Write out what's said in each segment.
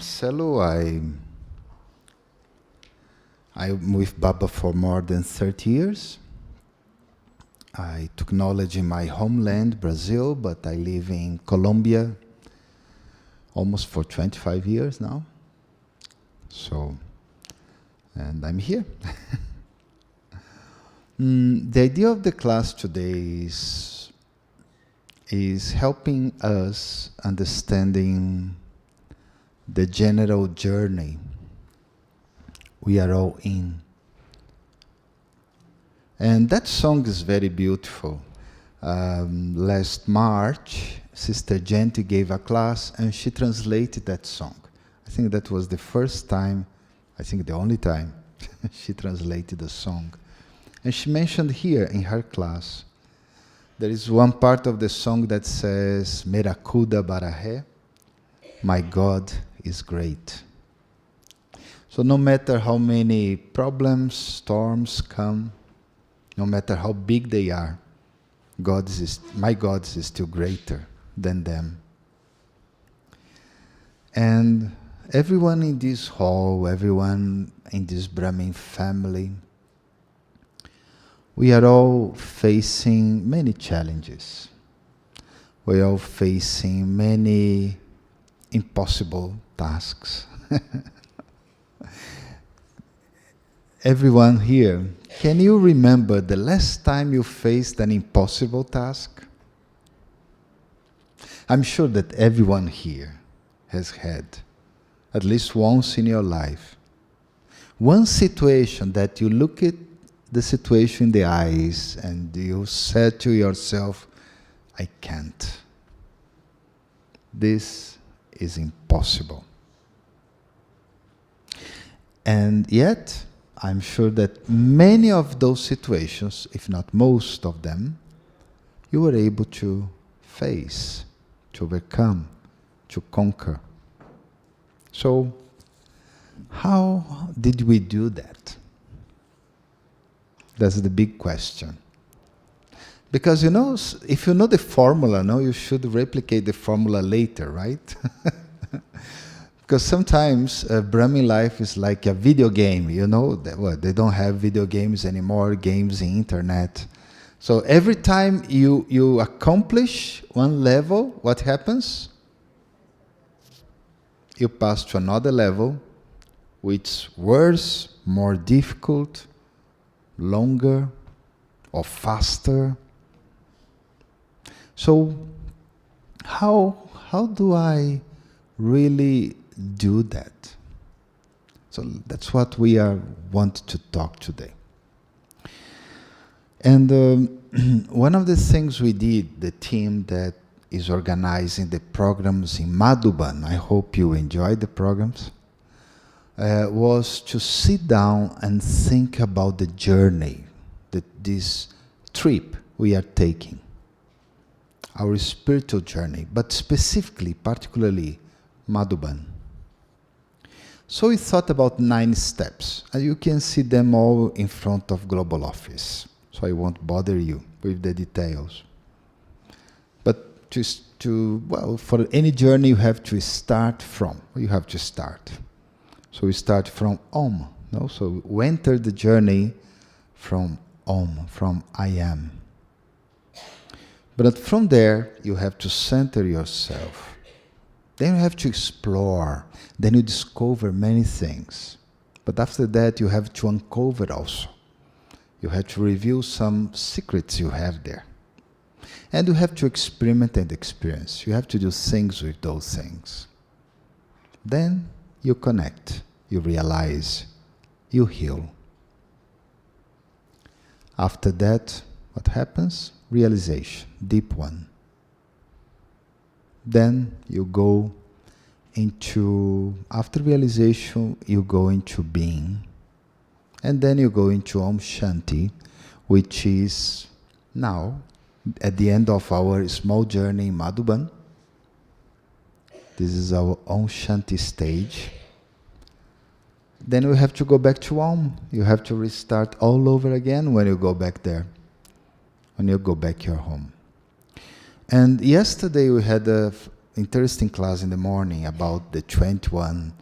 Marcelo. I'm with Baba for more than 30 years. I took knowledge in my homeland, Brazil, but I live in Colombia almost for 25 years now. And I'm here. The idea of the class today is helping us understanding the general journey we are all in. And that song is very beautiful. Last March, Sister Gyan gave a class and she translated that song. I think that was the first time, I think the only time, she translated the song. And she mentioned here in her class, there is one part of the song that says, Mera Khuda Bara Hai, my God is great. So no matter how many problems, storms come, no matter how big they are, my God is still greater than them. And everyone in this hall, everyone in this Brahmin family, we are all facing many challenges. We are all facing many impossible tasks. Everyone here, can you remember the last time you faced an impossible task? I'm sure that everyone here has had, at least once in your life, one situation that you look at the situation in the eyes and you said to yourself, I can't. This is impossible. And yet, I'm sure that many of those situations, if not most of them, you were able to face, to overcome, to conquer. So, how did we do that? That's the big question. Because if you know the formula, you should replicate the formula later, right? Because sometimes Brahmin life is like a video game, they don't have video games anymore, games in internet. So every time you accomplish one level, what happens? You pass to another level, which is worse, more difficult, longer, or faster. So how do I really do that? So that's what we want to talk today. And one of the things we did, the team that is organizing the programs in Madhuban, I hope you enjoyed the programs, was to sit down and think about the journey, this trip we are taking, our spiritual journey, but specifically, particularly, Madhuban. So we thought about 9 steps, and you can see them all in front of Global Office, so I won't bother you with the details. But for any journey you have to start from. So we start from Om. So we enter the journey from Om, from I am. But from there, you have to center yourself. Then you have to explore. Then you discover many things. But after that, you have to uncover also. You have to reveal some secrets you have there. And you have to experiment and experience. You have to do things with those things. Then you connect, you realize, you heal. After that, what happens? Realization, deep one. Then you go into, after realization, you go into being. And then you go into Om Shanti, which is now, at the end of our small journey in Madhuban. This is our Om Shanti stage. Then we have to go back to Om. You have to restart all over again when you go back there, when you go back your home. And yesterday we had interesting class in the morning about the 21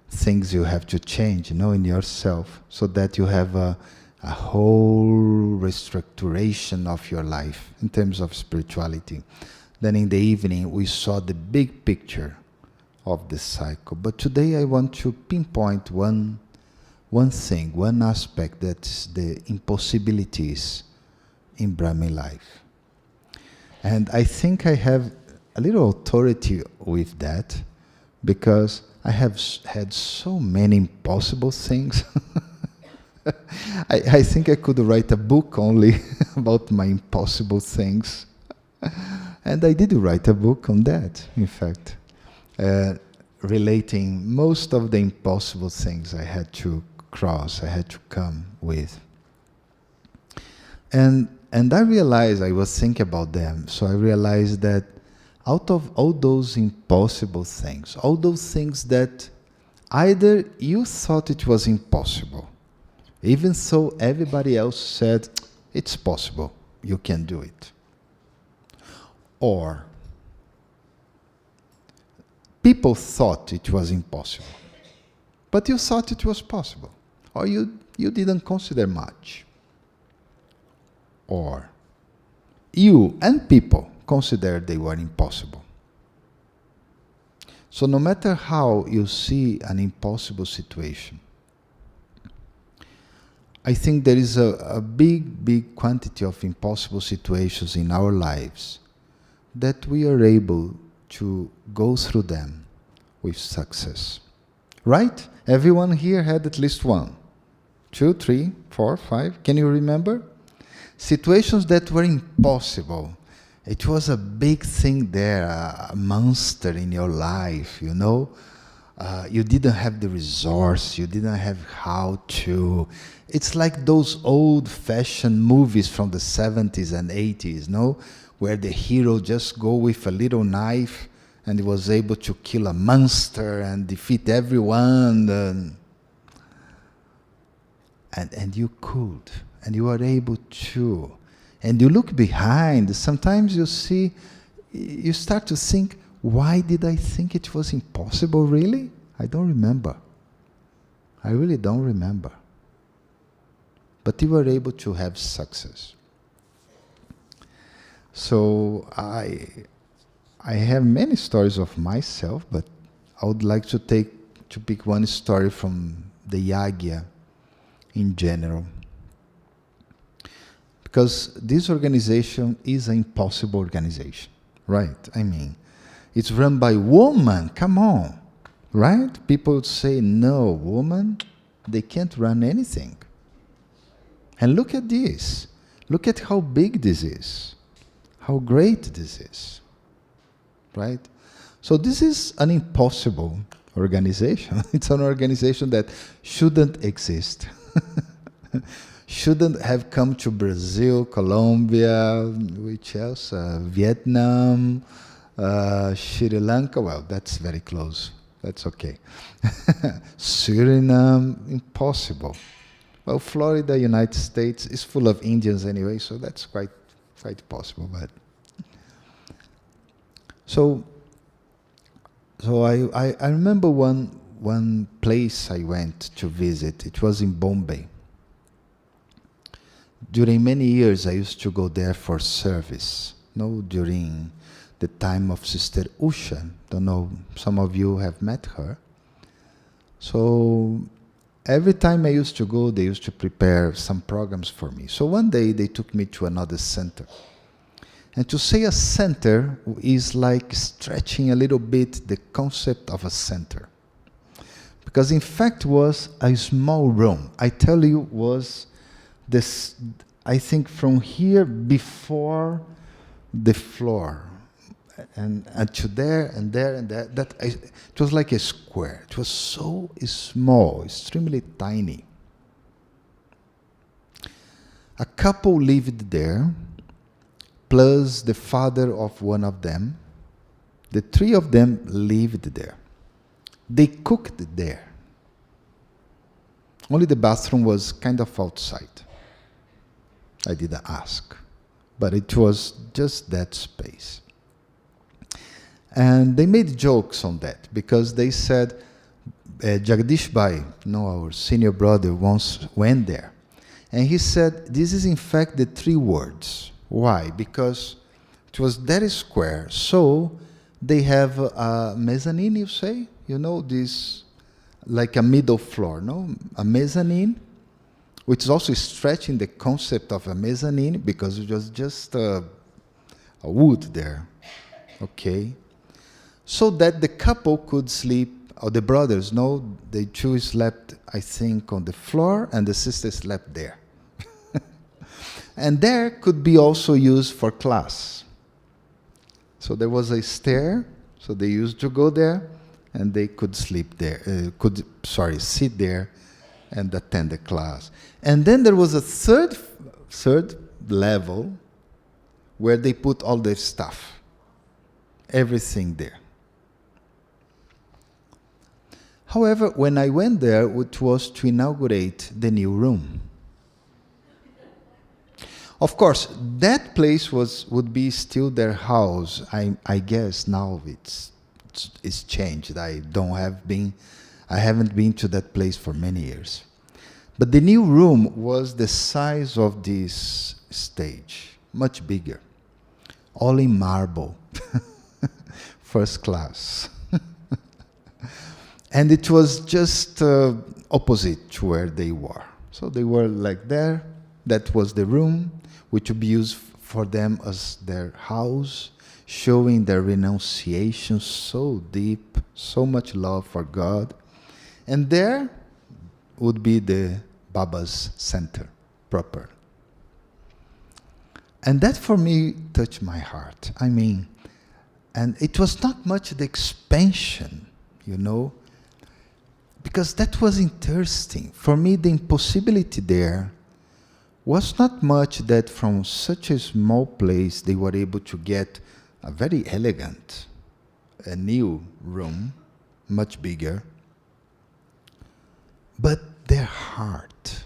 things you have to change, in yourself, so that you have a whole restructuration of your life in terms of spirituality. Then in the evening, we saw the big picture of the cycle. But today I want to pinpoint one thing, one aspect, that's the impossibilities in Brahmin life. And I think I have a little authority with that, because I have had so many impossible things. I think I could write a book only about my impossible things. And I did write a book on that, in fact, relating most of the impossible things I had to cross, I had to come with. And I realized, I was thinking about them, so I realized that out of all those impossible things, all those things that either you thought it was impossible, even though everybody else said, it's possible, you can do it. Or people thought it was impossible, but you thought it was possible, or you didn't consider much. Or you and people considered they were impossible. So no matter how you see an impossible situation, I think there is a big quantity of impossible situations in our lives that we are able to go through them with success. Right? Everyone here had at least 1, 2, 3, 4, 5. Can you remember? Situations that were impossible. It was a big thing there, a monster in your life, You didn't have the resource, you didn't have how to. It's like those old-fashioned movies from the 70s and 80s, where the hero just go with a little knife and he was able to kill a monster and defeat everyone. And you could, and you are able to. And you look behind, sometimes you start to think, why did I think it was impossible, really? I don't remember. I really don't remember. But you were able to have success. So I have many stories of myself, but I would like to pick one story from the Yagya in general. Because this organization is an impossible organization, right? I mean, it's run by women, come on, right? People would say, no, women, they can't run anything. And look at this. Look at how big this is. How great this is, right? So this is an impossible organization. It's an organization that shouldn't exist. Shouldn't have come to Brazil, Colombia, which else? Vietnam, Sri Lanka. Well, that's very close. That's okay. Suriname, impossible. Well, Florida, United States, is full of Indians anyway, so that's quite possible. But so I remember one place I went to visit. It was in Bombay. During many years, I used to go there for service. During the time of Sister Usha. Don't know, some of you have met her. So every time I used to go, they used to prepare some programs for me. So one day they took me to another center. And to say a center is like stretching a little bit the concept of a center. Because in fact was a small room. I tell you, was this, I think from here before the floor. And to there and there and there, it was like a square. It was so small, extremely tiny. A couple lived there, plus the father of one of them. The 3 of them lived there. They cooked there. Only the bathroom was kind of outside. I didn't ask, but it was just that space. And they made jokes on that because they said, Jagdish Bhai, our senior brother, once went there. And he said, this is in fact the three words. Why? Because it was that square. So they have a mezzanine, you say? This, like a middle floor, no? A mezzanine, which is also stretching the concept of a mezzanine because it was just a wood there. Okay? So that the couple could sleep, or the brothers, the two slept, I think, on the floor, and the sister slept there. And there could be also used for class. So there was a stair, so they used to go there, and they could sleep there, sit there and attend the class. And then there was a third level where they put all their stuff, everything there. However, when I went there, it was to inaugurate the new room. Of course, that place would be still their house. I guess now it's changed. I haven't been to that place for many years. But the new room was the size of this stage, much bigger, all in marble, first class. And it was just opposite to where they were. So they were like there. That was the room, which would be used for them as their house, showing their renunciation so deep, so much love for God. And there would be the Bubbas Center proper. And that for me touched my heart. And it was not much the expansion, because that was interesting. For me, the impossibility there was not much that from such a small place they were able to get a very elegant, a new room, much bigger, but their heart,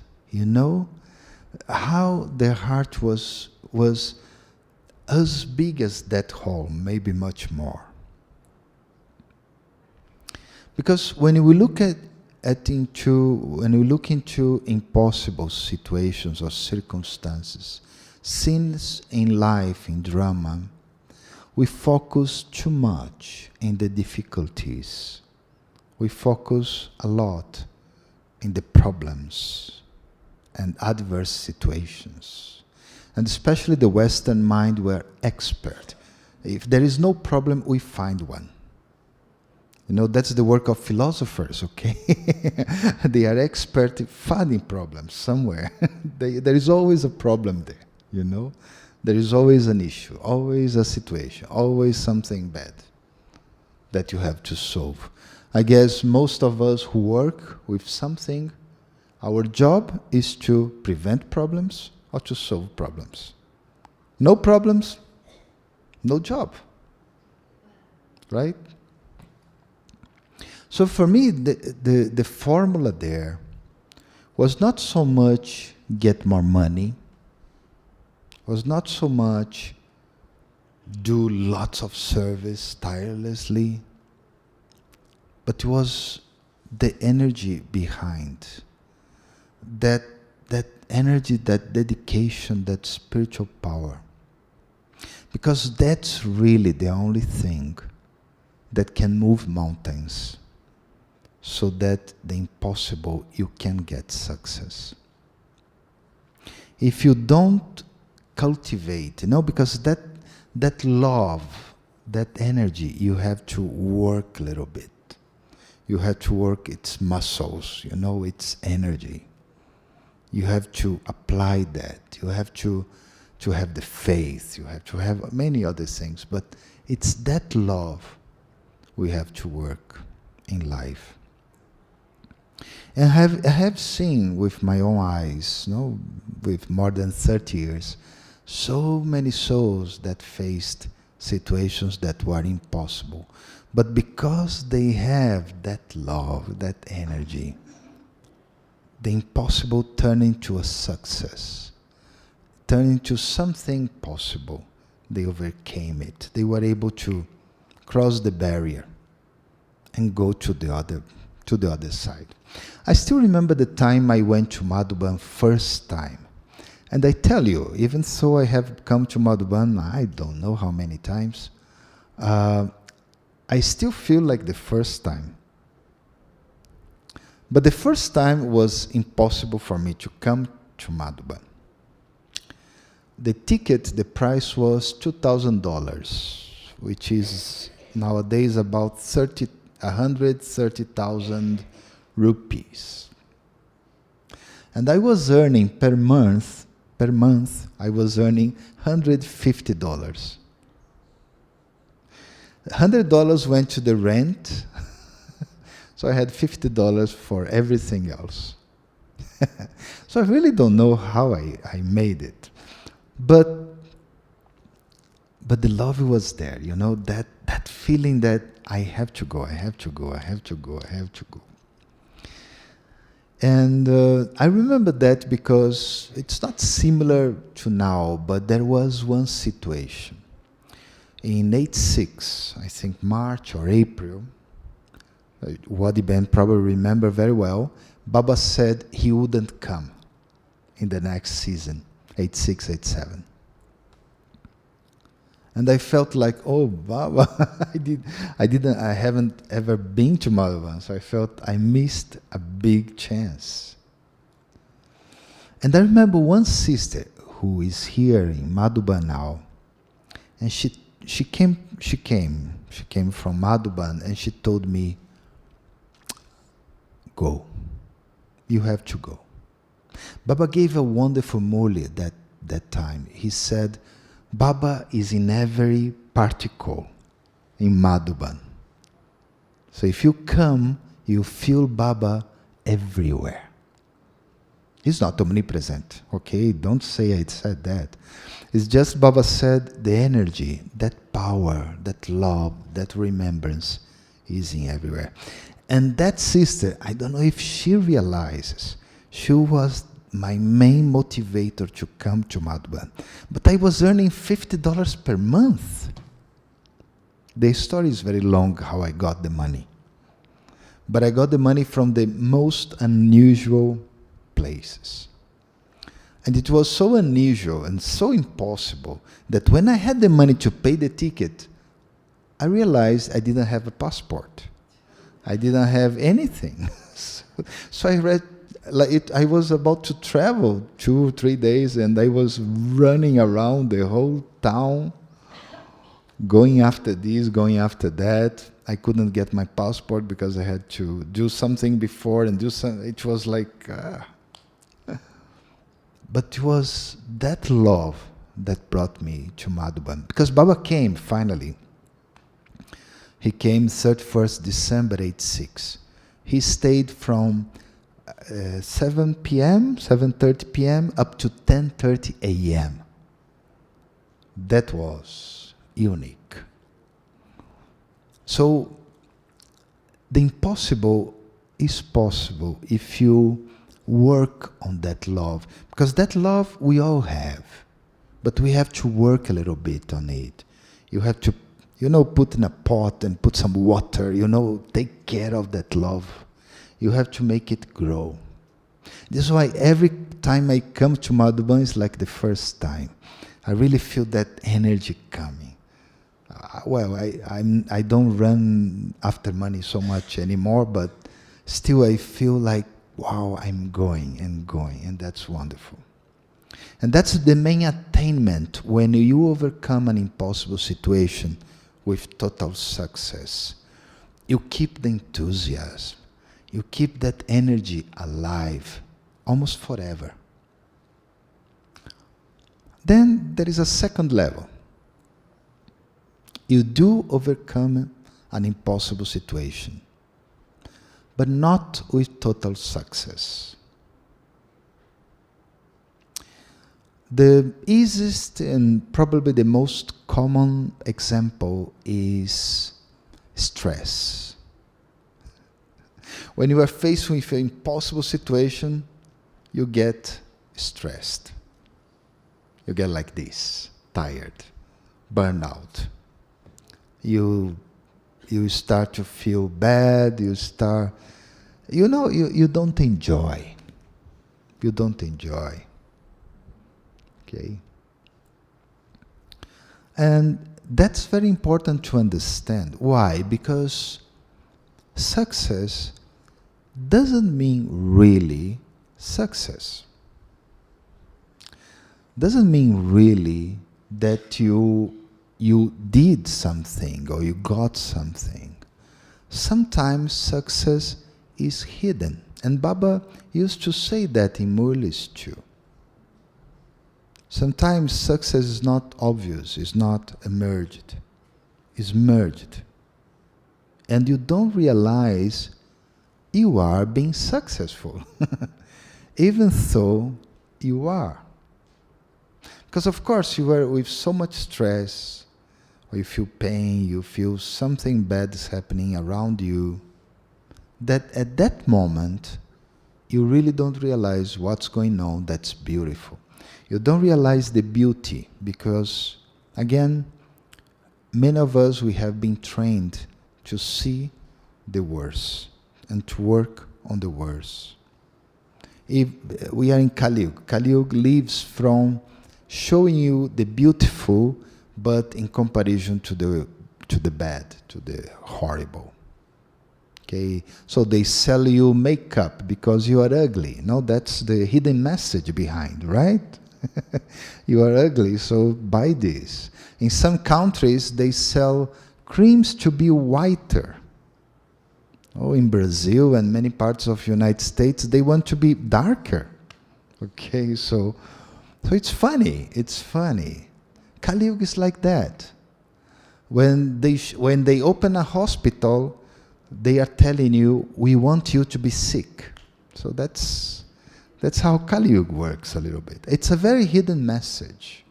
how their heart was as big as that hall, maybe much more. Because when we look into impossible situations or circumstances, scenes in life, in drama, we focus too much in the difficulties. We focus a lot in the problems and adverse situations. And especially the Western mind, we're expert. If there is no problem, we find one. That's the work of philosophers, okay? They are expert in finding problems somewhere. There is always a problem there, There is always an issue, always a situation, always something bad that you have to solve. I guess most of us who work with something, our job is to prevent problems or to solve problems. No problems, no job, right? So for me, the formula there was not so much get more money, was not so much do lots of service tirelessly, but it was the energy behind, that energy, that dedication, that spiritual power. Because that's really the only thing that can move mountains, so that the impossible, you can get success. If you don't cultivate, because that love, that energy, you have to work a little bit. You have to work its muscles, its energy. You have to apply that. You have to have the faith. You have to have many other things. But it's that love we have to work in life. And I have seen with my own eyes, with more than 30 years, so many souls that faced situations that were impossible. But because they have that love, that energy, the impossible turned into a success, turned into something possible. They overcame it. They were able to cross the barrier, and go to the other side. I still remember the time I went to Madhuban first time. And I tell you, even though I have come to Madhuban, I don't know how many times, I still feel like the first time. But the first time was impossible for me to come to Madhuban. The ticket, the price was $2,000, which is nowadays about 130,000 rupees. And I was earning per month, I was earning $150. $100 went to the rent, so I had $50 for everything else. So I really don't know how I made it. But the love was there, you know, that feeling that I have to go. And I remember that because it's not similar to now, but there was one situation. In 86, I think March or April, Wadi Ben probably remember very well, Baba said he wouldn't come in the next season, 86, 87. And I felt like, oh, Baba, I haven't ever been to Madhuban, so I felt I missed a big chance. And I remember one sister who is here in Madhuban now, and she came from Madhuban, and she told me, go, you have to go. Baba gave a wonderful murli that time. He said, Baba is in every particle in Madhuban. So if you come, you feel Baba everywhere. He's not omnipresent, okay? Don't say I said that. It's just Baba said the energy, that power, that love, that remembrance is in everywhere. And that sister, I don't know if she realizes, she was my main motivator to come to Madhuban. But I was earning $50 per month. The story is very long how I got the money. But I got the money from the most unusual places. And it was so unusual and so impossible that when I had the money to pay the ticket, I realized I didn't have a passport. I didn't have anything. So I was about to travel 2 or 3 days, and I was running around the whole town, going after this, going after that. I couldn't get my passport because I had to do something before and do something. It was like... But it was that love that brought me to Madhuban. Because Baba came, finally. He came 31st December 86. He stayed from 7 p.m., 7:30 p.m. up to 10:30 a.m. That was unique. So the impossible is possible if you work on that love. Because that love we all have, but we have to work a little bit on it. You have to, put in a pot and put some water, take care of that love. You have to make it grow. This is why every time I come to Madhuban, it's like the first time. I really feel that energy coming. I don't run after money so much anymore, but still I feel like, wow, I'm going, and that's wonderful. And that's the main attainment when you overcome an impossible situation with total success. You keep the enthusiasm. You keep that energy alive, almost forever. Then there is a second level. You do overcome an impossible situation, but not with total success. The easiest and probably the most common example is stress. When you are faced with an impossible situation, you get stressed. You get like this, tired, burnout. You you start to feel bad, you don't enjoy. You don't enjoy. Okay? And that's very important to understand. Why? Because success doesn't mean really success. Doesn't mean really that you did something or you got something. Sometimes success is hidden. And Baba used to say that in Murlis too. Sometimes success is not obvious, is not emerged, is merged. And you don't realize you are being successful, even though you are. Because of course you are with so much stress, or you feel pain, you feel something bad is happening around you, that at that moment you really don't realize what's going on that's beautiful. You don't realize the beauty because, again, many of us, we have been trained to see the worst and to work on the worst. If we are in Kali Yuga. Kali Yuga lives from showing you the beautiful, but in comparison to the bad, to the horrible. Okay, so they sell you makeup because you are ugly. No, that's the hidden message behind, right? You are ugly, so buy this. In some countries, they sell creams to be whiter. Oh, in Brazil and many parts of the United States, they want to be darker. Okay, so it's funny. It's funny. Kali Yuga is like that. When they open a hospital, they are telling you, we want you to be sick. So that's how Kali Yuga works a little bit. It's a very hidden message.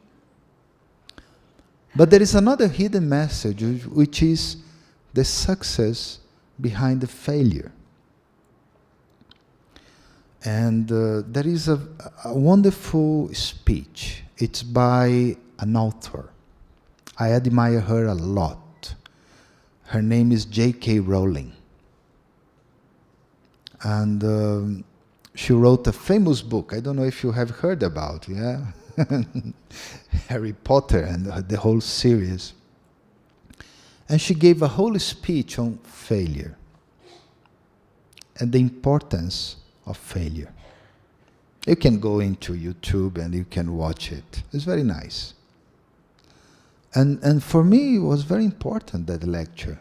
But there is another hidden message, which is the success behind the failure. And there is a wonderful speech. It's by an author. I admire her a lot. Her name is J.K. Rowling. And she wrote a famous book. I don't know if you have heard about, yeah? Harry Potter and the whole series. And she gave a whole speech on failure and the importance of failure. You can go into YouTube and you can watch it. It's very nice. And for me, it was very important, that lecture,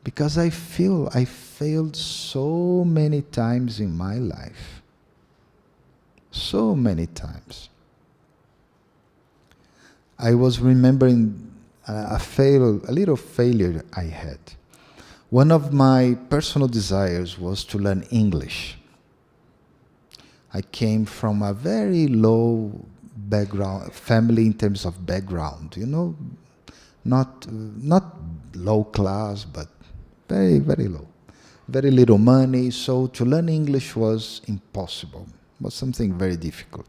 because I feel I failed so many times in my life. So many times. I was remembering a little failure I had. One of my personal desires was to learn English. I came from a very low background, family in terms of background, not low class, but very, very low. Very little money, so to learn English was impossible. It was something very difficult.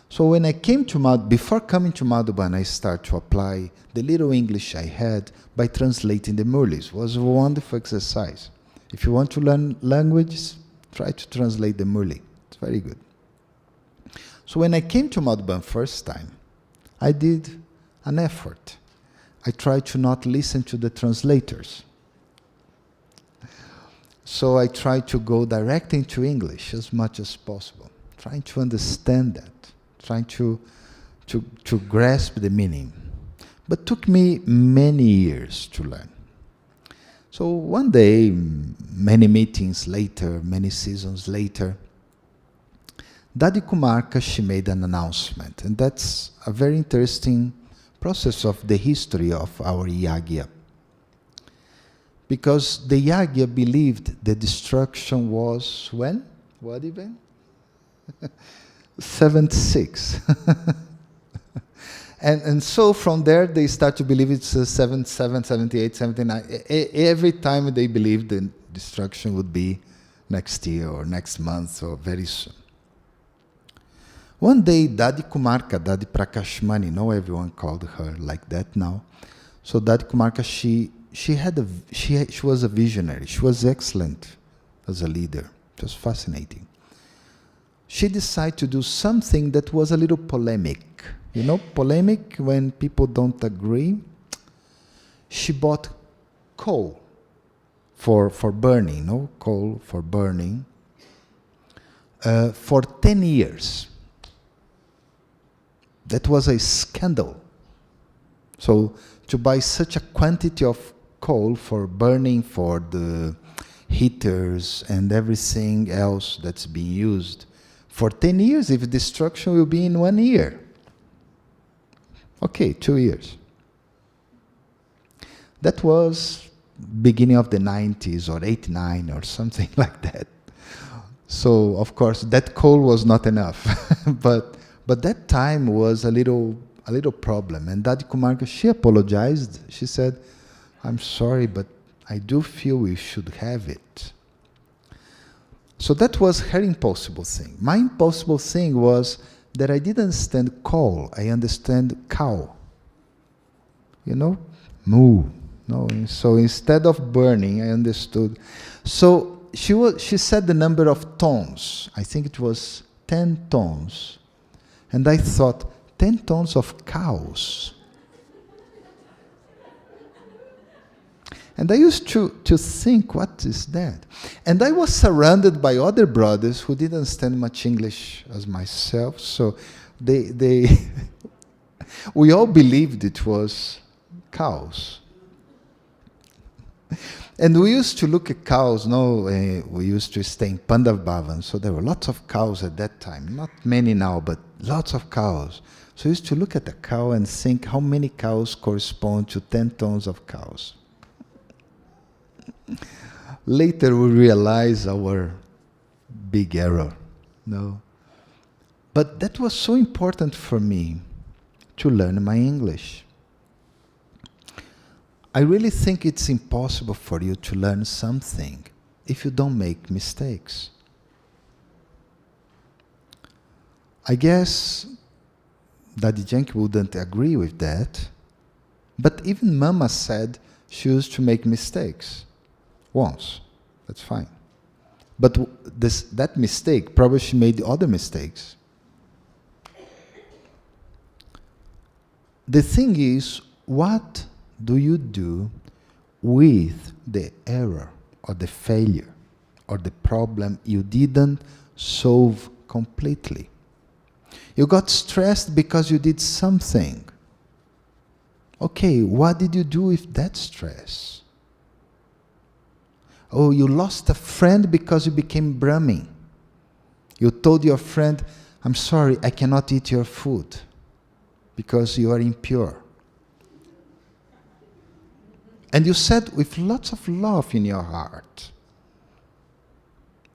So when I came to before coming to Madhuban, I started to apply the little English I had by translating the Murlis. It was a wonderful exercise. If you want to learn languages, try to translate the Murli. It's very good. So when I came to Madhuban first time, I did an effort. I tried to not listen to the translators. So I tried to go direct into English as much as possible, trying to understand that, trying to grasp the meaning. But took me many years to learn. So one day, many meetings later, many seasons later, Dadi Kumarka, she made an announcement, and that's a very interesting process of the history of our Yagya. Because the Yagya believed the destruction was when? What event? 76. And so from there they start to believe it's 77, 78, 79. Every time they believed the destruction would be next year or next month or very soon. One day, Dadi Kumarka, Dadi Prakashmani, everyone called her like that now. So Dadi Kumarka, she was a visionary. She was excellent as a leader. It was fascinating. She decided to do something that was a little polemic. You know, polemic when people don't agree. She bought coal for burning, no? Coal for burning for 10 years. That was a scandal. So to buy such a quantity of coal for burning for the heaters and everything else that's being used for 10 years, if destruction will be in 1 year. Okay, 2 years. That was beginning of the 90s or 89 or something like that. So, of course, that coal was not enough. but that time was a little problem. And Daddy Kumarka, she apologized. She said, I'm sorry, but I do feel we should have it. So that was her impossible thing. My impossible thing was that I didn't understand coal. I understand cow. You know? Moo. No. So instead of burning, I understood. So she said the number of tons. I think it was 10 tons. And I thought, 10 tons of cows. And I used to think, what is that? And I was surrounded by other brothers who didn't understand much English as myself, so they we all believed it was cows. And we used to look at cows, we used to stay in Pandav Bhavan, so there were lots of cows at that time. Not many now, but lots of cows. So we used to look at a cow and think how many cows correspond to 10 tons of cows. Later we realized our big error. No. But that was so important for me to learn my English. I really think it's impossible for you to learn something if you don't make mistakes. I guess Daddy Yankee wouldn't agree with that, but even Mama said she used to make mistakes. Once. That's fine. But that mistake, probably she made other mistakes. The thing is, what do you do with the error or the failure or the problem you didn't solve completely? You got stressed because you did something. Okay, what did you do with that stress? Oh, you lost a friend because you became Brahmin. You told your friend, I'm sorry, I cannot eat your food because you are impure. And you said with lots of love in your heart,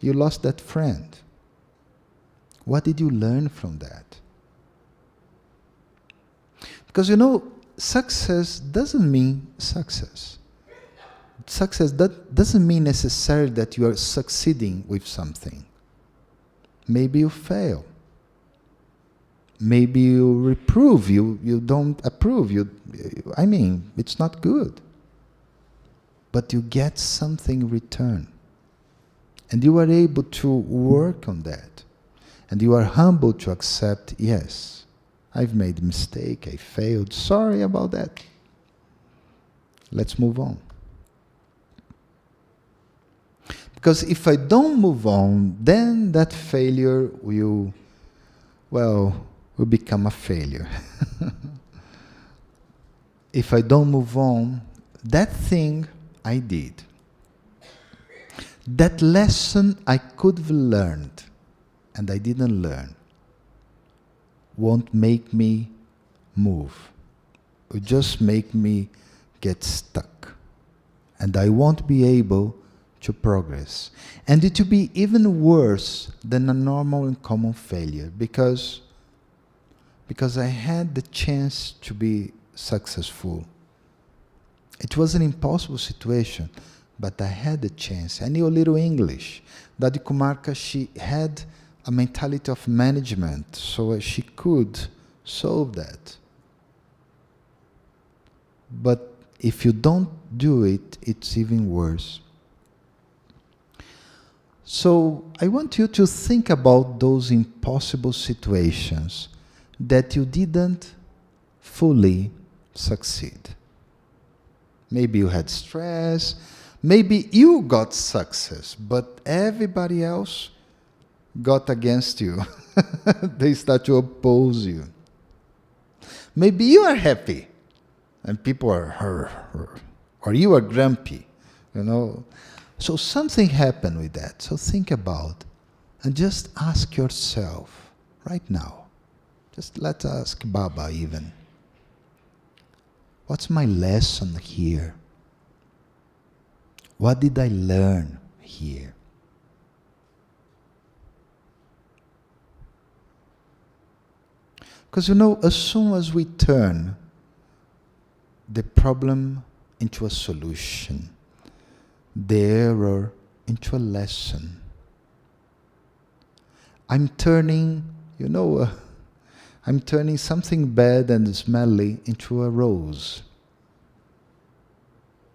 you lost that friend. What did you learn from that? Because success doesn't mean success. Success doesn't mean necessarily that you are succeeding with something. Maybe you fail. Maybe you reprove, you don't approve. It's not good. But you get something in return. And you are able to work on that. And you are humble to accept, yes, I've made a mistake, I failed, sorry about that. Let's move on. Because if I don't move on, then that failure will become a failure. If I don't move on, that thing I did, that lesson I could have learned, and I didn't learn, won't make me move. It will just make me get stuck. And I won't be able to progress. And it will be even worse than a normal and common failure because I had the chance to be successful. It was an impossible situation, but I had the chance. I knew a little English. Daddy Kumarka, she had a mentality of management, so she could solve that. But if you don't do it, it's even worse. So I want you to think about those impossible situations that you didn't fully succeed. Maybe you had stress, maybe you got success, but everybody else got against you. They start to oppose you. Maybe you are happy and people are or you are grumpy, you know. So something happened with that. So think about and just ask yourself right now. Just let's ask Baba even. What's my lesson here? What did I learn here? Because as soon as we turn the problem into a solution, the error into a lesson, I'm turning something bad and smelly into a rose,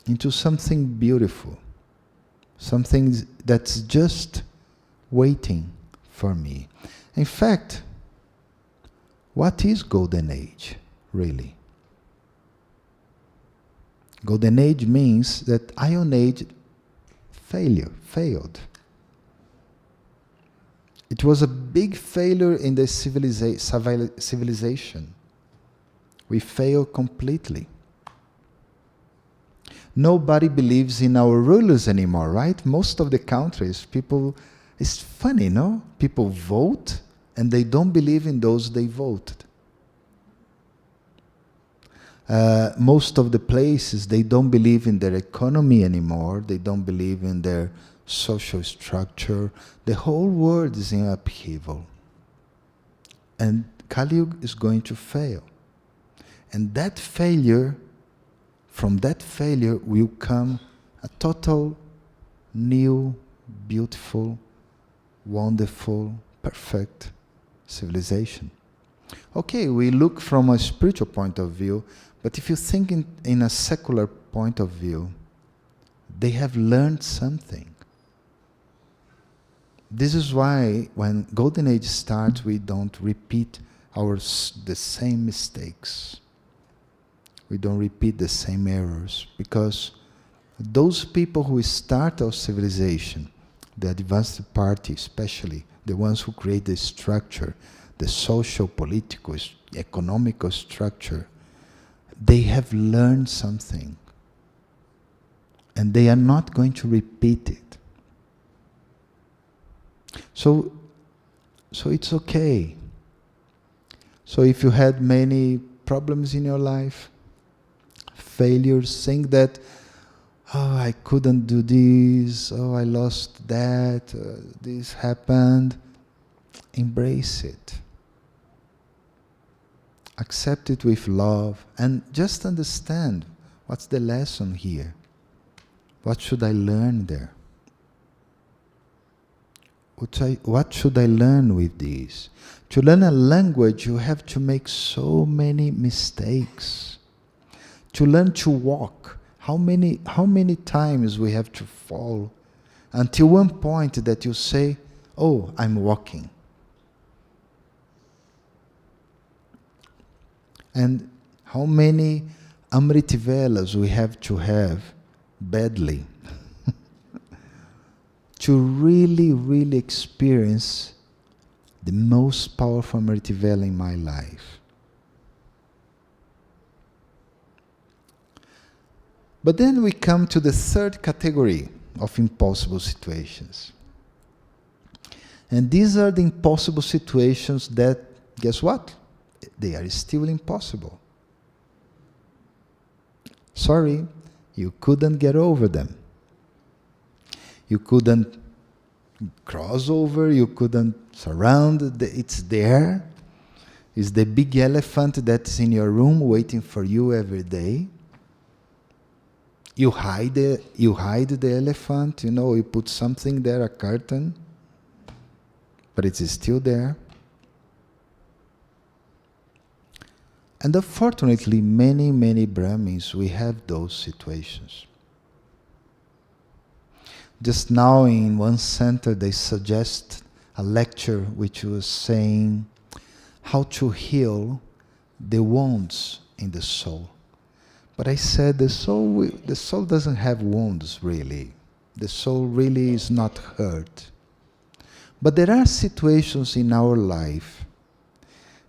into something beautiful, something that's just waiting for me. In fact, what is Golden Age, really? Golden Age means that Iron Age failed. It was a big failure in the civilization. We failed completely. Nobody believes in our rulers anymore, right? Most of the countries, it's funny, no? People vote and they don't believe in those they voted. Most of the places, they don't believe in their economy anymore. They don't believe in their social structure. The whole world is in upheaval. And Kali Yuga is going to fail. And that failure, from that failure will come a total new, beautiful, wonderful, perfect civilization. Okay, we look from a spiritual point of view, but if you think in a secular point of view, they have learned something. This is why when Golden Age starts, we don't repeat the same mistakes. We don't repeat the same errors, because those people who start our civilization, the advanced party especially, the ones who create the structure, the social, political, economical structure, they have learned something. And they are not going to repeat it. So it's okay. So if you had many problems in your life, failures, saying that, oh, I couldn't do this, oh, I lost that, this happened, embrace it. Accept it with love and just understand what's the lesson here. What should I learn there? What should I learn with this? To learn a language, you have to make so many mistakes. To learn to walk, how many times we have to fall until one point that you say, oh, I'm walking. And how many Amritivelas we have to have badly to really, really experience the most powerful Amritivela in my life. But then we come to the third category of impossible situations. And these are the impossible situations that, guess what? They are still impossible. Sorry, you couldn't get over them. You couldn't cross over, you couldn't surround, it's there. It's the big elephant that's in your room waiting for you every day. You hide the elephant, you put something there, a curtain, but it is still there. And unfortunately, many, many Brahmins, we have those situations. Just now in one center, they suggest a lecture which was saying how to heal the wounds in the soul. But I said the soul doesn't have wounds really. The soul really is not hurt. But there are situations in our life,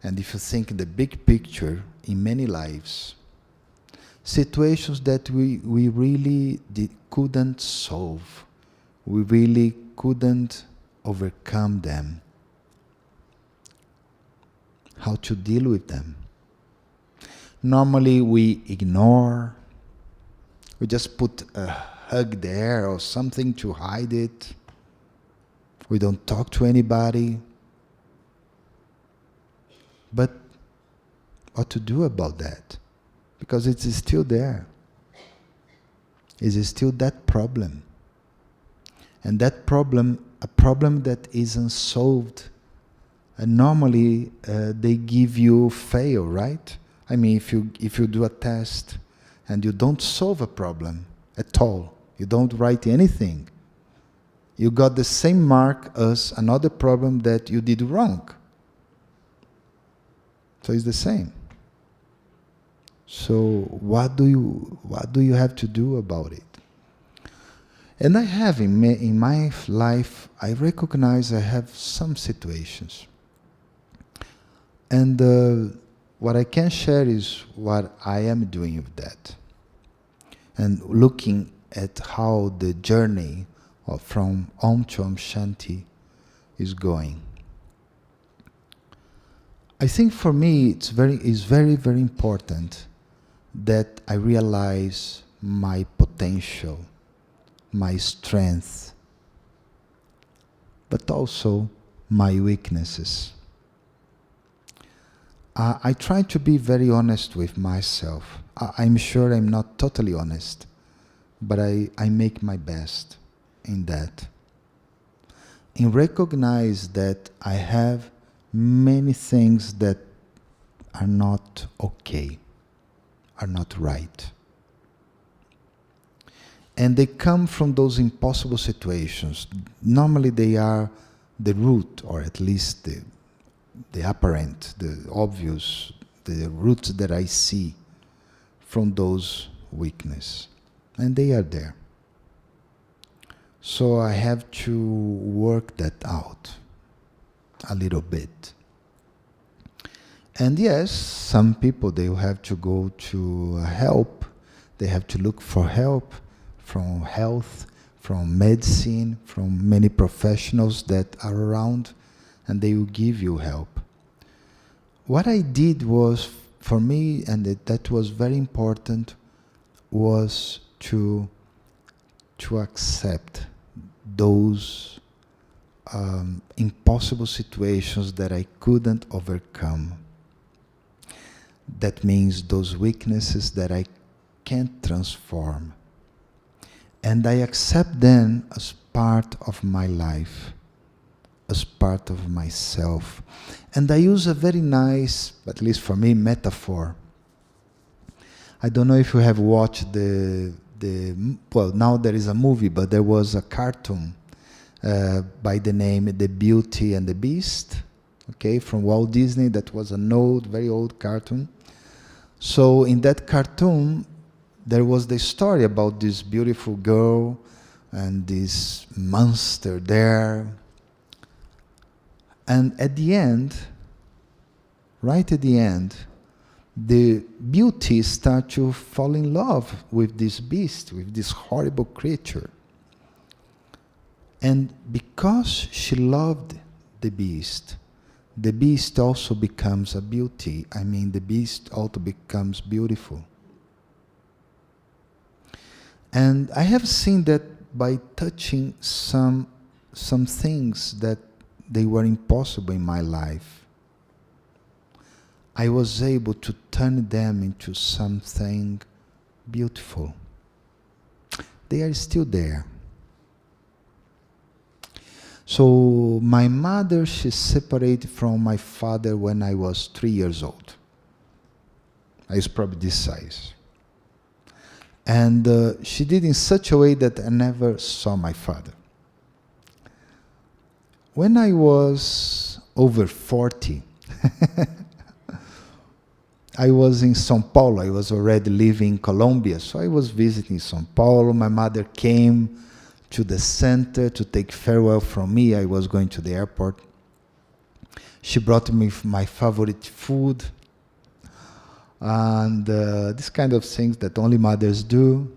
and if you think in the big picture, in many lives, situations that we really couldn't solve. We really couldn't overcome them. How to deal with them? Normally we ignore. We just put a hug there or something to hide it. We don't talk to anybody. But what to do about that? Because it is still there. It is still that problem. And that problem, a problem that isn't solved, and normally they give you fail, right? I mean, if you do a test and you don't solve a problem at all, you don't write anything, you got the same mark as another problem that you did wrong. So it's the same. So what do you have to do about it? And I have in my life, I recognize I have some situations. And what I can share is what I am doing with that. And looking at how the journey from Om to Om Shanti is going. I think for me it's very, very important that I realize my potential, my strength, but also my weaknesses. I try to be very honest with myself. I'm sure I'm not totally honest, but I make my best in that. And recognize that I have many things that are not okay, are not right. And they come from those impossible situations. Normally they are the root, or at least the apparent, the obvious, the roots that I see from those weaknesses. And they are there. So I have to work that out a little bit. And yes, some people, they will have to go to help. They have to look for help from health, from medicine, from many professionals that are around, and they will give you help. What I did was, for me, and that was very important, was to accept those impossible situations that I couldn't overcome. That means those weaknesses that I can't transform. And I accept them as part of my life, as part of myself. And I use a very nice, at least for me, metaphor. I don't know if you have watched well, now there is a movie, but there was a cartoon by the name The Beauty and the Beast, okay, from Walt Disney. That was an old, very old cartoon. So in that cartoon, there was the story about this beautiful girl and this monster there. And at the end, right at the end, the beauty starts to fall in love with this beast, with this horrible creature. And because she loved the beast also becomes a beauty. I mean, the beast also becomes beautiful. And I have seen that by touching some things that they were impossible in my life, I was able to turn them into something beautiful. They are still there. So my mother, she separated from my father when I was 3 years old. I was probably this size. And she did in such a way that I never saw my father. When I was over 40, I was in São Paulo. I was already living in Colombia, so I was visiting São Paulo. My mother came to the center to take farewell from me. I was going to the airport. She brought me my favorite food, and this kind of things that only mothers do.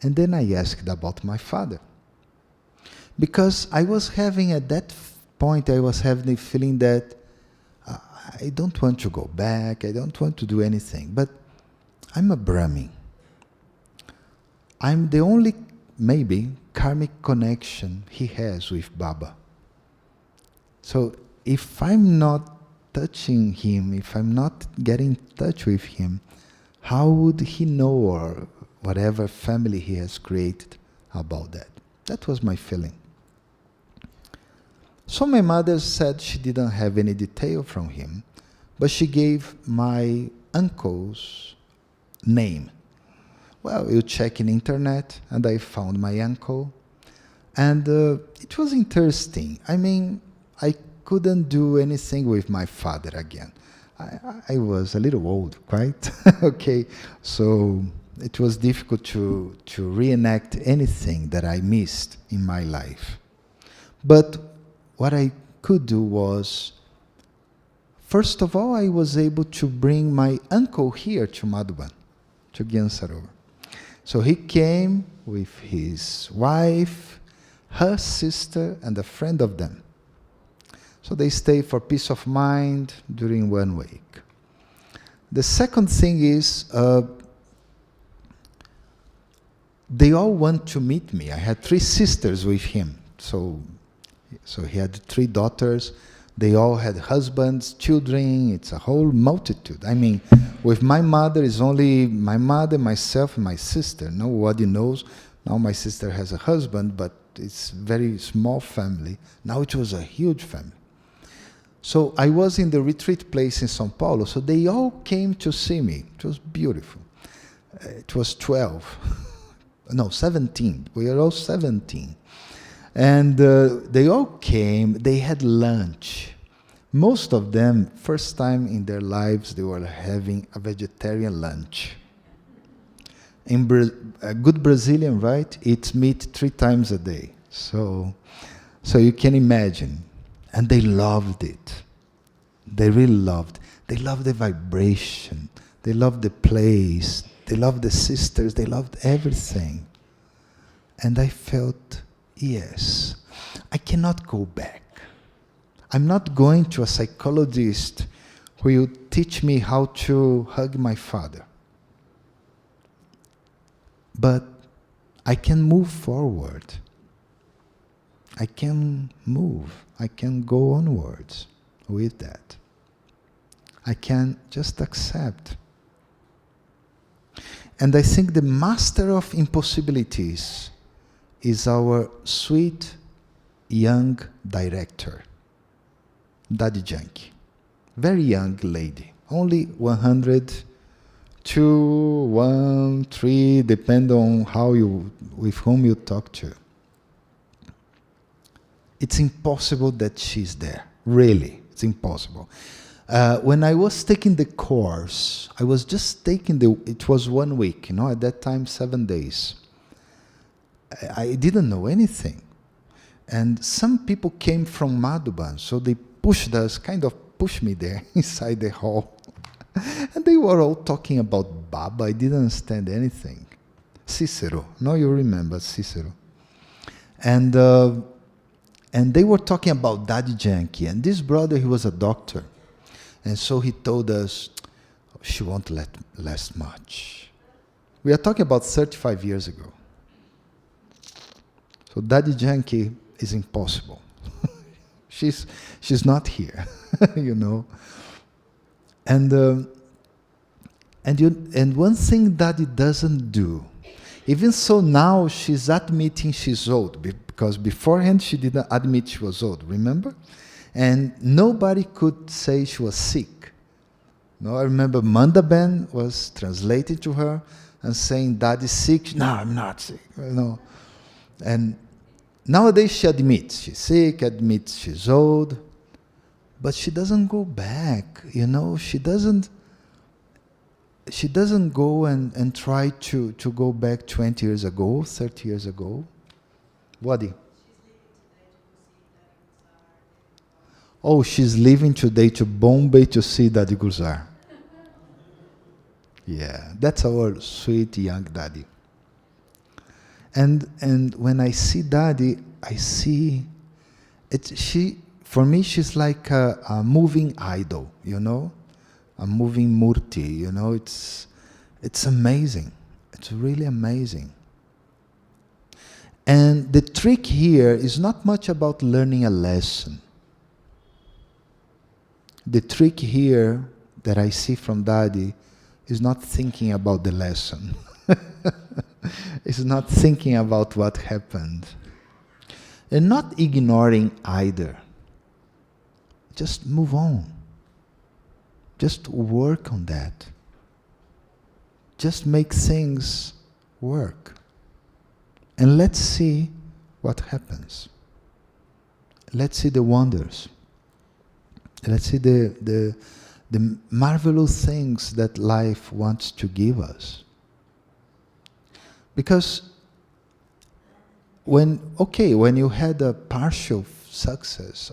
And then I asked about my father. Because I was having, at that point, I was having the feeling that I don't want to go back, I don't want to do anything. But I'm a Brahmin. I'm the only, maybe, karmic connection he has with Baba. So if I'm not touching him, if I'm not getting in touch with him, how would he know, or whatever family he has created, about that? That was my feeling. So my mother said she didn't have any detail from him, but she gave my uncle's name. Well, you check in internet, and I found my uncle, and it was interesting. I mean, I couldn't do anything with my father again. I was a little old, right? Okay, so it was difficult to reenact anything that I missed in my life. But what I could do was, first of all, I was able to bring my uncle here to Madhuban, to Gyan Sarovar. So he came with his wife, her sister, and a friend of them. So they stayed for peace of mind during 1 week. The second thing is, they all want to meet me. I had 3 sisters with him. So he had 3 daughters. They all had husbands, children. It's a whole multitude. I mean, with my mother, it's only my mother, myself, and my sister. Nobody knows. Now my sister has a husband, but it's a very small family. Now it was a huge family. So I was in the retreat place in São Paulo, so they all came to see me. It was beautiful. It was 17. We are all 17. And they all came, they had lunch. Most of them, first time in their lives, they were having a vegetarian lunch. In a good Brazilian, right? Eats meat 3 times a day. So you can imagine. And they loved it. They really loved. They loved the vibration. They loved the place. They loved the sisters. They loved everything. And I felt, yes, I cannot go back. I'm not going to a psychologist who will teach me how to hug my father. But I can move forward. I can move. I can go onwards with that. I can just accept. And I think the master of impossibilities is our sweet young director, Daddy Janki. Very young lady, only 102, 1, 3, depend on with whom you talk to. It's impossible that she's there. Really, it's impossible. When I was taking the course, I was just taking it was 1 week, at that time 7 days. I didn't know anything. And some people came from Madhuban, so they pushed us, kind of pushed me there inside the hall. And they were all talking about Baba. I didn't understand anything. Cicero, no, you remember Cicero. And they were talking about Daddy Janki. And this brother, he was a doctor. And so he told us, she won't last much. We are talking about 35 years ago. So Daddy Janki is impossible. She's not here, And one thing Daddy doesn't do, even so now she's admitting she's old, because beforehand she didn't admit she was old, remember? And nobody could say she was sick. No, I remember Mandaben was translated to her and saying, "Daddy's sick." No, I'm not sick. No. And nowadays she admits she's sick, admits she's old, but she doesn't go back. She doesn't go and try to go back 20 years ago, 30 years ago. What? Oh, she's leaving today to Bombay to see Daddy Guzar. Yeah, that's our sweet young daddy. And when I see Daddy, I see it. For me, she's like a moving idol, a moving murti. It's amazing. It's really amazing. And the trick here is not much about learning a lesson. The trick here that I see from Daddy is not thinking about the lesson. It's not thinking about what happened. And not ignoring either. Just move on. Just work on that. Just make things work. And let's see what happens. Let's see the wonders. Let's see the marvelous things that life wants to give us. Because when you had a partial success,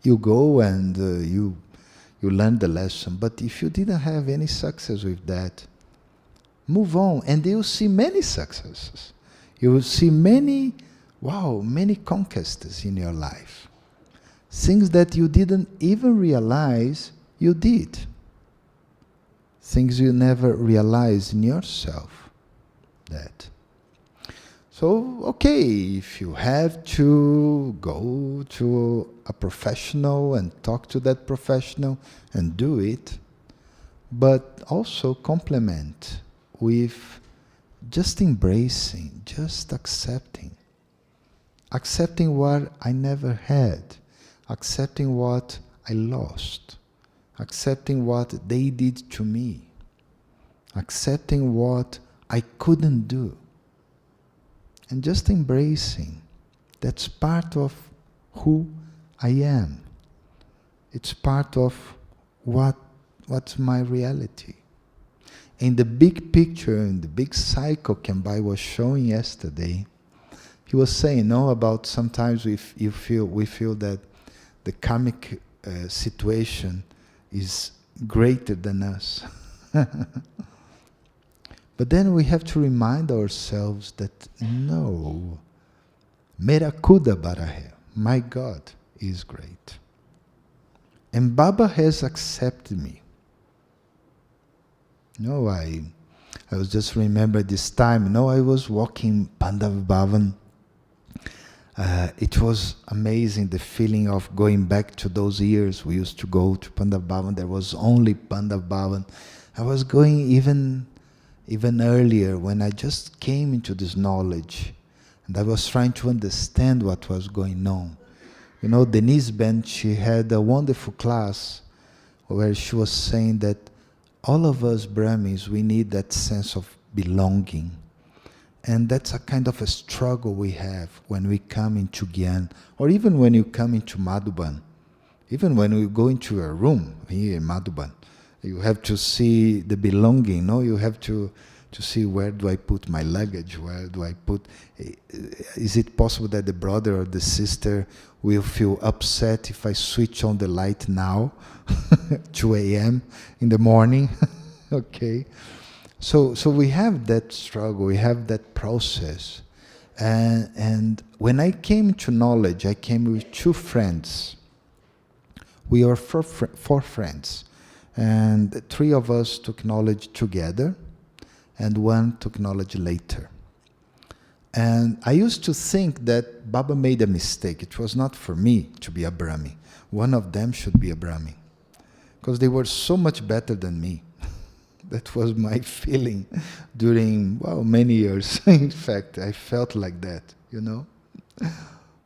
you go and you learn the lesson. But if you didn't have any success with that, move on, and you'll see many successes. You will see many conquests in your life. Things that you didn't even realize you did. Things you never realized in yourself. That. So, if you have to go to a professional and talk to that professional and do it, but also complement with just embracing, just accepting. Accepting what I never had. Accepting what I lost. Accepting what they did to me. Accepting what I couldn't do. And just embracing. That's part of who I am. It's part of what's my reality. In the big picture, in the big cycle Kembai was showing yesterday, he was saying, about sometimes we feel that the karmic situation is greater than us. But then we have to remind ourselves that no, Mera Kuda Barahe, my God is great. And Baba has accepted me. I was just remember this time, I was walking Pandav Bhavan. It was amazing, the feeling of going back to those years. We used to go to Pandav Bhavan. There was only Pandav Bhavan. I was going even earlier when I just came into this knowledge. And I was trying to understand what was going on. Denise Bent, she had a wonderful class where she was saying that all of us Brahmins, we need that sense of belonging. And that's a kind of a struggle we have when we come into Gyan, or even when you come into Madhuban. Even when we go into a room here in Madhuban, you have to see the belonging, You have to see, where do I put my luggage? Where do I put... Is it possible that the brother or the sister will feel upset if I switch on the light now, 2 a.m. in the morning? So we have that struggle, we have that process. And when I came to knowledge, I came with 2 friends. We are 4 friends. And 3 of us took knowledge together, and 1 took knowledge later. And I used to think that Baba made a mistake. It was not for me to be a Brahmi. One of them should be a Brahmi. Because they were so much better than me. That was my feeling during, many years. In fact, I felt like that,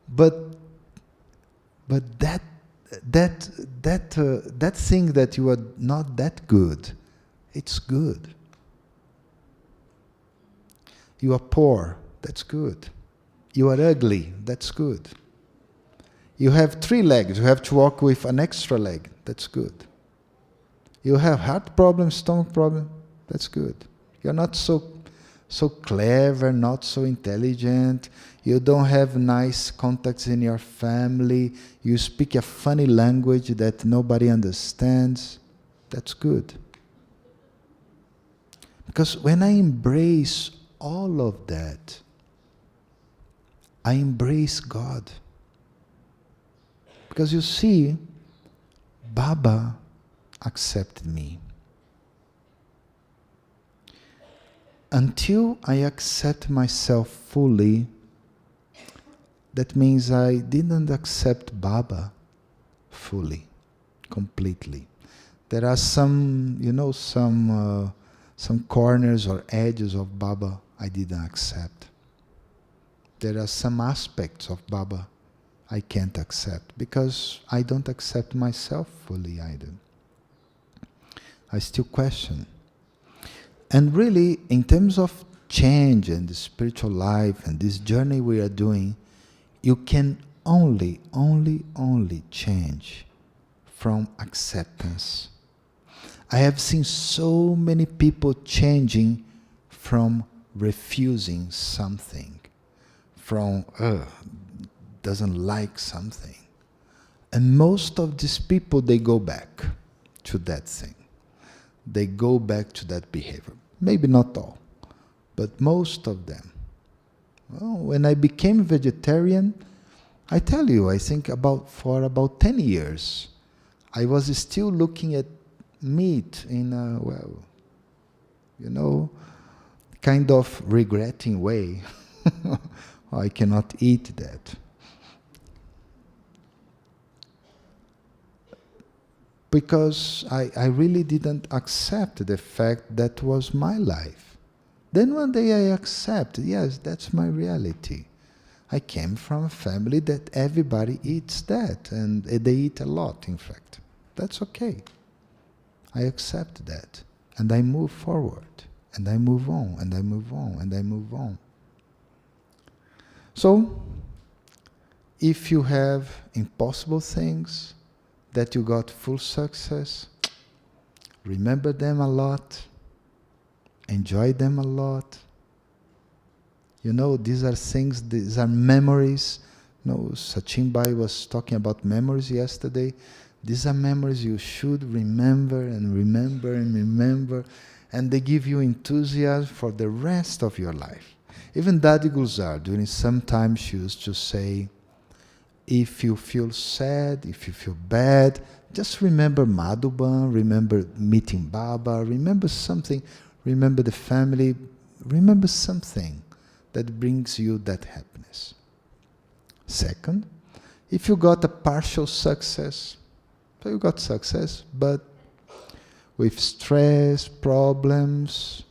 But that that thing that you are not that good, it's good. You are poor, that's good. You are ugly, that's good. You have 3 legs, you have to walk with an extra leg, that's good. You have heart problem, stomach problem, that's good. You're not so clever, not so intelligent. You don't have nice contacts in your family. You speak a funny language that nobody understands. That's good. Because when I embrace all of that, I embrace God. Because you see, Baba accepted me. Until I accept myself fully, that means I didn't accept Baba fully, completely. There are some, some corners or edges of Baba I didn't accept. There are some aspects of Baba I can't accept because I don't accept myself fully either. I still question. And really, in terms of change and the spiritual life and this journey we are doing, you can only change from acceptance. I have seen so many people changing from refusing something, from doesn't like something. And most of these people, they go back to that thing. They go back to that behavior. Maybe not all, but most of them. Well, when I became vegetarian, I tell you, I think for about 10 years, I was still looking at meat in a, kind of regretting way. I cannot eat that. Because I really didn't accept the fact that was my life. Then one day I accepted, yes, that's my reality. I came from a family that everybody eats that, and they eat a lot, in fact. That's okay. I accept that, and I move forward, and I move on, and I move on, and I move on. So, if you have impossible things, that you got full success, remember them a lot, enjoy them a lot. These are things, these are memories. Sachin Bhai was talking about memories yesterday. These are memories you should remember and remember and remember, and they give you enthusiasm for the rest of your life. Even Dadi Gulzar, during some time, she used to say, if you feel sad, if you feel bad, just remember Madhuban, remember meeting Baba, remember something, remember the family, remember something that brings you that happiness. Second, if you got a partial success, so you got success, but with stress, problems,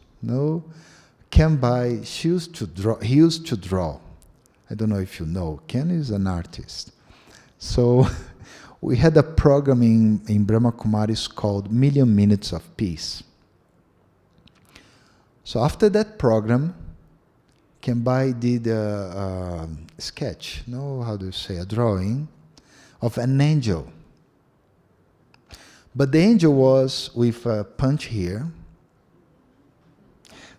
Ken he used to draw. I don't know if you know, Ken is an artist. So we had a program in Brahma Kumaris called Million Minutes of Peace. So after that program, Kenbai did a sketch, a drawing of an angel. But the angel was with a punch here.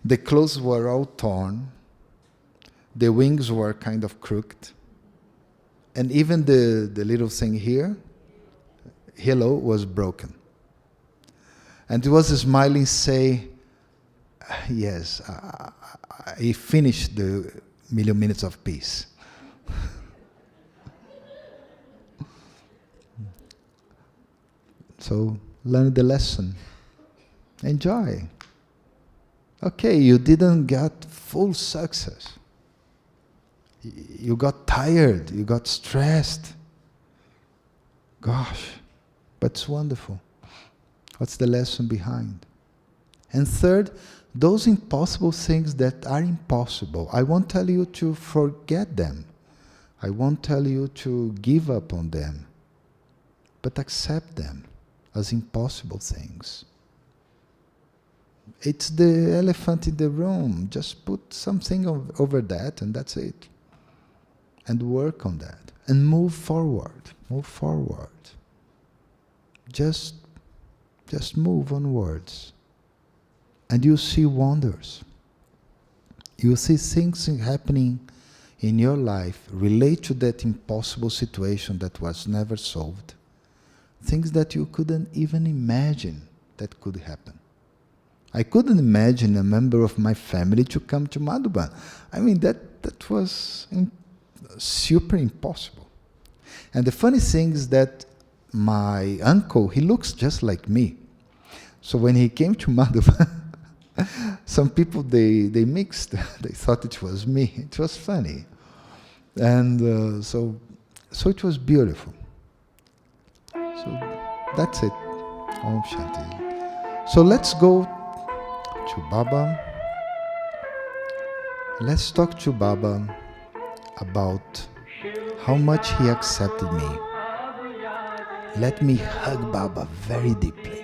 The clothes were all torn. The wings were kind of crooked. And even the little thing here, hello, was broken. And he was smiling, say, yes, I finished the Million Minutes of Peace. So learn the lesson. Enjoy. Okay, you didn't get full success. You got tired, you got stressed. Gosh, but it's wonderful. What's the lesson behind? And third, those impossible things that are impossible, I won't tell you to forget them. I won't tell you to give up on them. but accept them as impossible things. It's the elephant in the room. Just put something over that, and that's it. And work on that. And move forward. Move forward. Just move onwards. And you'll see wonders. You'll see things happening in your life relate to that impossible situation that was never solved. Things that you couldn't even imagine that could happen. I couldn't imagine a member of my family to come to Madhuban. I mean, that was super impossible. And the funny thing is that my uncle, he looks just like me. So when he came to Madhuban, some people, they mixed. They thought it was me. It was funny. And so it was beautiful. So that's it. Om Shanti. So let's go to Baba. Let's talk to Baba about how much he accepted me. Let me hug Baba very deeply.